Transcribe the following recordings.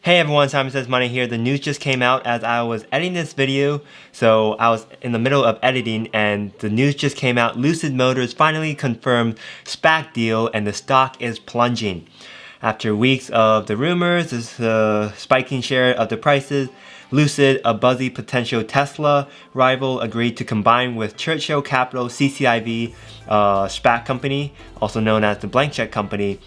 Hey everyone, Simon Says Money here. The news just came out as I was editing this video. So I was in the middle of editing and the news just came out. Lucid Motors finally confirmed SPAC deal and the stock is plunging. After weeks of the rumors, the spiking share of the prices, Lucid, a buzzy potential Tesla rival, agreed to combine with Churchill Capital CCIV SPAC company, also known as the Blank Check Company.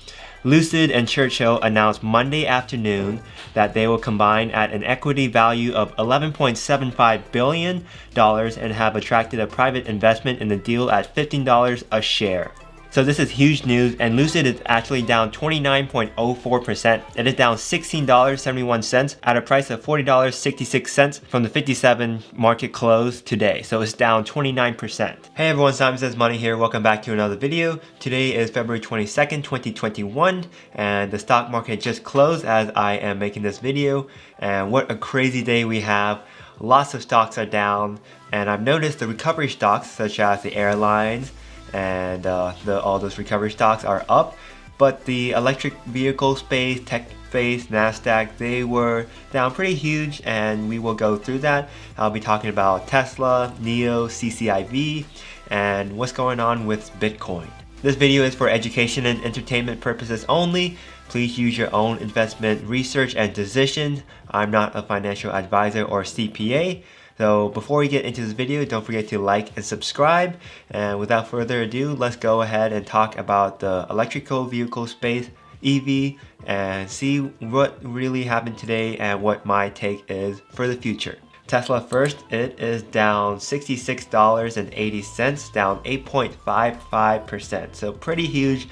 Lucid and Churchill announced Monday afternoon that they will combine at an equity value of $11.75 billion and have attracted a private investment in the deal at $15 a share. So this is huge news, and Lucid is actually down 29.04%. It is down $16.71 at a price of $40.66 from the 57 market close today. So it's down 29%. Hey everyone, Simon Says Money here. Welcome back to another video. Today is February 22nd, 2021, and the stock market just closed as I am making this video. And what a crazy day we have. Lots of stocks are down, and I've noticed the recovery stocks such as the airlines and all those recovery stocks are up, but the electric vehicle space, tech space, NASDAQ, they were down pretty huge, and we will go through that. I'll be talking about Tesla, NIO, CCIV, and what's going on with Bitcoin. This video is for education and entertainment purposes only. Please use your own investment research and decisions. I'm not a financial advisor or CPA. So before we get into this video, don't forget to like and subscribe. And without further ado, let's go ahead and talk about the electrical vehicle space, EV, and see what really happened today and what my take is for the future. Tesla first, it is down $66.80, down 8.55%. So pretty huge.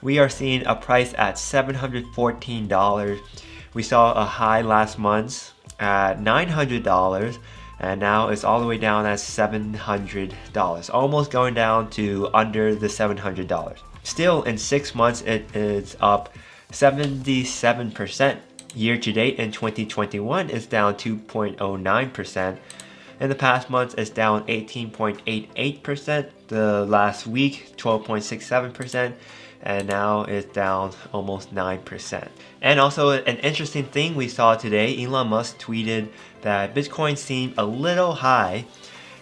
We are seeing a price at $714. We saw a high last month at $900. And now it's all the way down at $700, almost going down to under the $700. Still, in 6 months, it is up 77%. Year to date in 2021 is down 2.09%. In the past months, it's down 18.88%. The last week, 12.67%. And now it's down almost 9%. And also an interesting thing we saw today, Elon Musk tweeted that Bitcoin seemed a little high.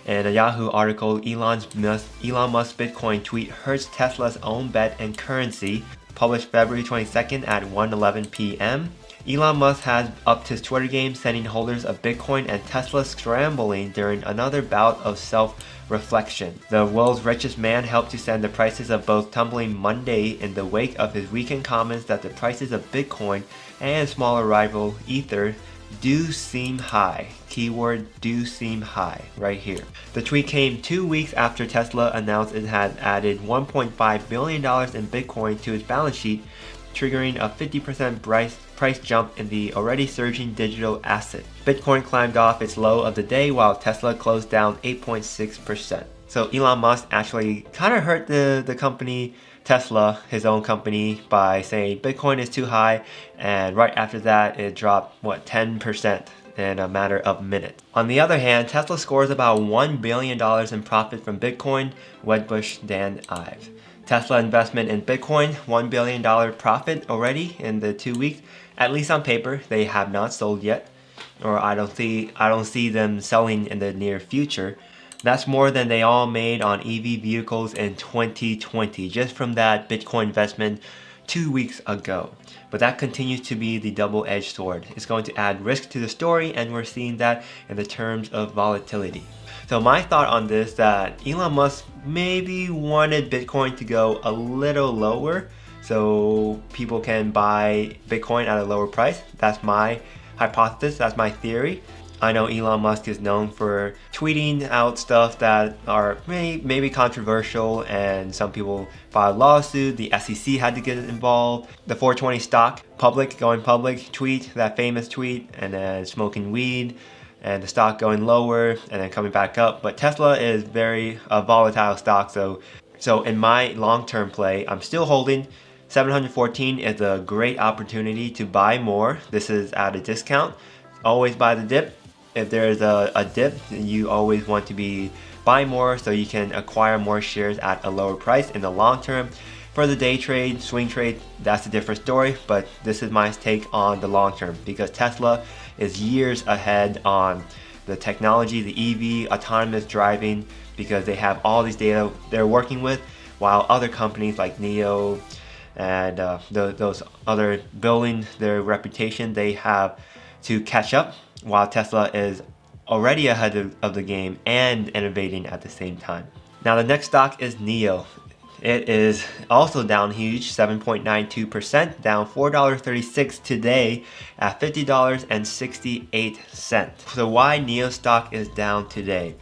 In a Yahoo article, Elon Musk Bitcoin tweet hurts Tesla's own bet and currency, published February 22nd at 1:11 p.m. Elon Musk has upped his Twitter game, sending holders of Bitcoin and Tesla scrambling during another bout of self-reflection. The world's richest man helped to send the prices of both tumbling Monday in the wake of his weekend comments that the prices of Bitcoin and smaller rival Ether do seem high. Keyword do seem high right here. The tweet came 2 weeks after Tesla announced it had added $1.5 billion in Bitcoin to its balance sheet, triggering a 50% price jump in the already surging digital asset. Bitcoin climbed off its low of the day while Tesla closed down 8.6%. So Elon Musk actually kind of hurt the company Tesla, his own company, by saying Bitcoin is too high, and right after that it dropped 10% in a matter of minutes. On the other hand, Tesla scores about $1 billion in profit from Bitcoin, Wedbush Dan Ives. Tesla investment in Bitcoin, $1 billion profit already in the 2 weeks. At least on paper, they have not sold yet, or I don't see them selling in the near future. That's more than they all made on EV vehicles in 2020, just from that Bitcoin investment 2 weeks ago. But that continues to be the double-edged sword. It's going to add risk to the story, and we're seeing that in the terms of volatility. So my thought on this, that Elon Musk maybe wanted Bitcoin to go a little lower so people can buy Bitcoin at a lower price. That's my hypothesis, that's my theory. I know Elon Musk is known for tweeting out stuff that are maybe controversial, and some people filed a lawsuit. The SEC had to get involved. The 420 stock going public tweet, that famous tweet, and then smoking weed, and the stock going lower and then coming back up. But Tesla is very volatile stock, so in my long-term play, I'm still holding. 714 is a great opportunity to buy more. This is at a discount. Always buy the dip. If there's a dip, you always want to be buy more so you can acquire more shares at a lower price in the long term. For the day trade, swing trade, that's a different story, but this is my take on the long term because Tesla is years ahead on the technology, the EV, autonomous driving, because they have all these data they're working with, while other companies like NIO and those other building their reputation, they have to catch up, while Tesla is already ahead of the game and innovating at the same time. Now the next stock is NIO. It is also down huge, 7.92%, down $4.36 today at $50.68. So why NIO stock is down today?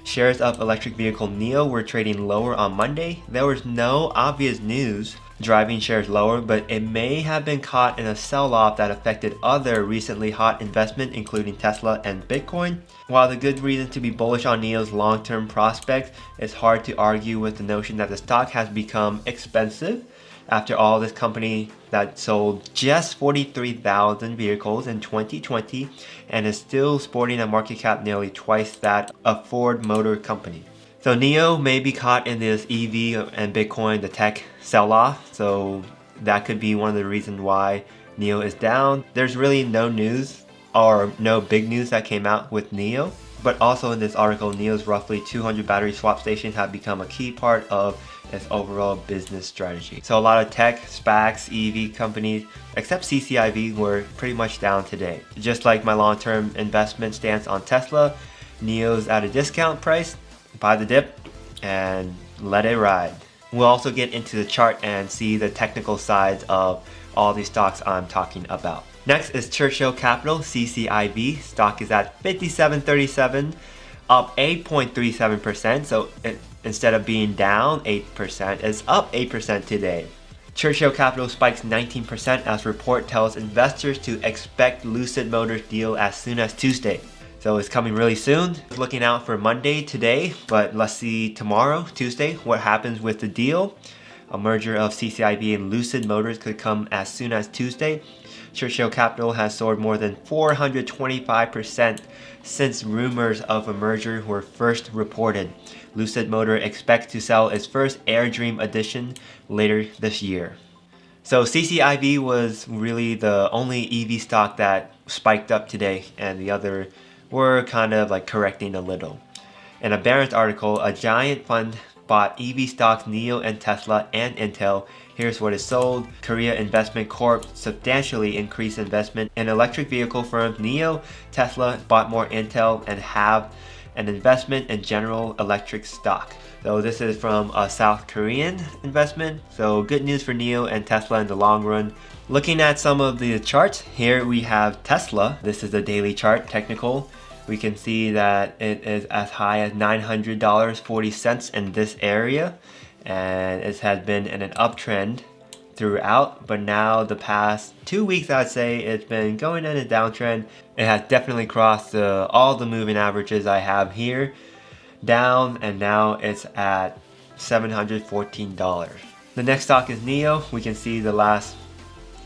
Shares of electric vehicle NIO were trading lower on Monday. There was no obvious news driving shares lower, but it may have been caught in a sell-off that affected other recently hot investment, including Tesla and Bitcoin. While the good reason to be bullish on NIO's long-term prospects, it's hard to argue with the notion that the stock has become expensive. After all, this company that sold just 43,000 vehicles in 2020 and is still sporting a market cap nearly twice that of Ford Motor Company. So NIO may be caught in this EV and Bitcoin, the tech sell-off, so that could be one of the reasons why NIO is down. There's really no news or no big news that came out with NIO, but also in this article, NIO's roughly 200 battery swap stations have become a key part of its overall business strategy. So a lot of tech, SPACs, EV companies, except CCIV, were pretty much down today. Just like my long-term investment stance on Tesla, NIO's at a discount price. Buy the dip and let it ride. We'll also get into the chart and see the technical sides of all these stocks I'm talking about. Next is Churchill Capital, CCIV. Stock is at $57.37, up 8.37%. So instead of being down 8%, it's up 8% today. Churchill Capital spikes 19% as report tells investors to expect Lucid Motors deal as soon as Tuesday. So it's coming really soon. Looking out for Monday today, but let's see tomorrow, Tuesday, what happens with the deal. A merger of CCIV and Lucid Motors could come as soon as Tuesday. Churchill Capital has soared more than 425% since rumors of a merger were first reported. Lucid Motors expects to sell its first AirDream edition later this year. So CCIV was really the only EV stock that spiked up today, and the other were kind of like correcting a little. In a Barron's article, a giant fund bought EV stocks NIO and Tesla and Intel. Here's what is sold. Korea Investment Corp substantially increased investment in electric vehicle firms NIO. Tesla bought more Intel and have an investment in General Electric stock. So this is from a South Korean investment. So good news for NIO and Tesla in the long run. Looking at some of the charts, here we have Tesla. This is a daily chart, technical. We can see that it is as high as $900.40 in this area, and it has been in an uptrend throughout, but now the past 2 weeks I'd say it's been going in a downtrend. It has definitely crossed all the moving averages I have here down, and now it's at $714. The next stock is NIO. We can see the last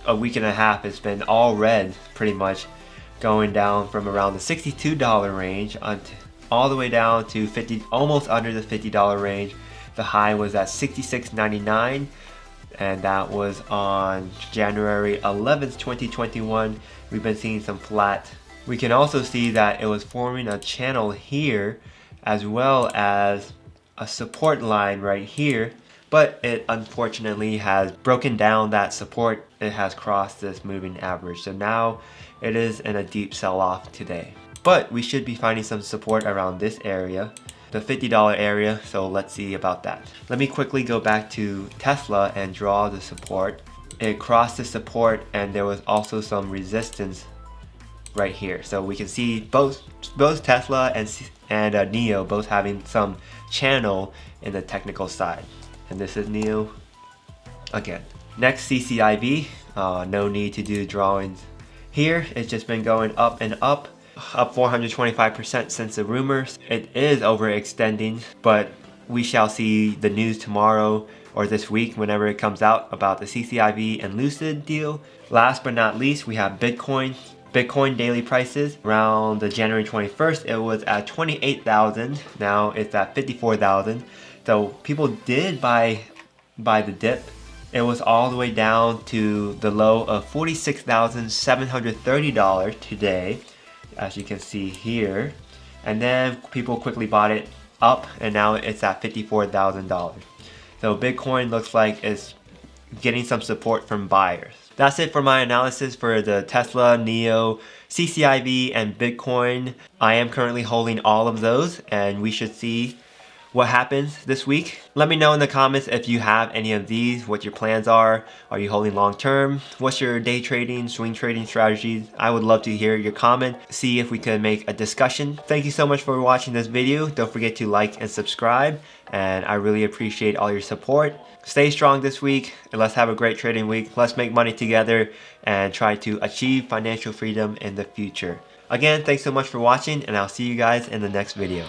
a week and a half it's been all red pretty much, going down from around the $62 range all the way down to almost under the $50 range. The high was at $66.99, and that was on January 11th, 2021. We've been seeing some flat. We can also see that it was forming a channel here as well as a support line right here, but it unfortunately has broken down that support. It has crossed this moving average, so now it is in a deep sell-off today. But we should be finding some support around this area, the $50 area, so let's see about that. Let me quickly go back to Tesla and draw the support. It crossed the support and there was also some resistance right here. So we can see both Tesla and NIO both having some channel in the technical side. And this is NIO again. Next, CCIV. No need to do drawings here. It's just been going up and up 425% since the rumors. It is overextending, but we shall see the news tomorrow or this week whenever it comes out about the CCIV and Lucid deal. Last but not least, we have Bitcoin. Bitcoin daily prices around the January 21st, it was at 28,000. Now it's at 54,000. So people did buy the dip it was all the way down to the low of $46,730 today, as you can see here. And then people quickly bought it up, and now it's at $54,000. So Bitcoin looks like it's getting some support from buyers. That's it for my analysis for the Tesla, NIO, CCIV, and Bitcoin. I am currently holding all of those, and we should see what happens this week. Let me know in the comments if you have any of these, what your plans are. Are you holding long term? What's your day trading, swing trading strategies? I would love to hear your comment, see if we can make a discussion. Thank you so much for watching this video. Don't forget to like and subscribe, and I really appreciate all your support. Stay strong this week, and let's have a great trading week. Let's make money together and try to achieve financial freedom in the future. Again, thanks so much for watching, and I'll see you guys in the next video.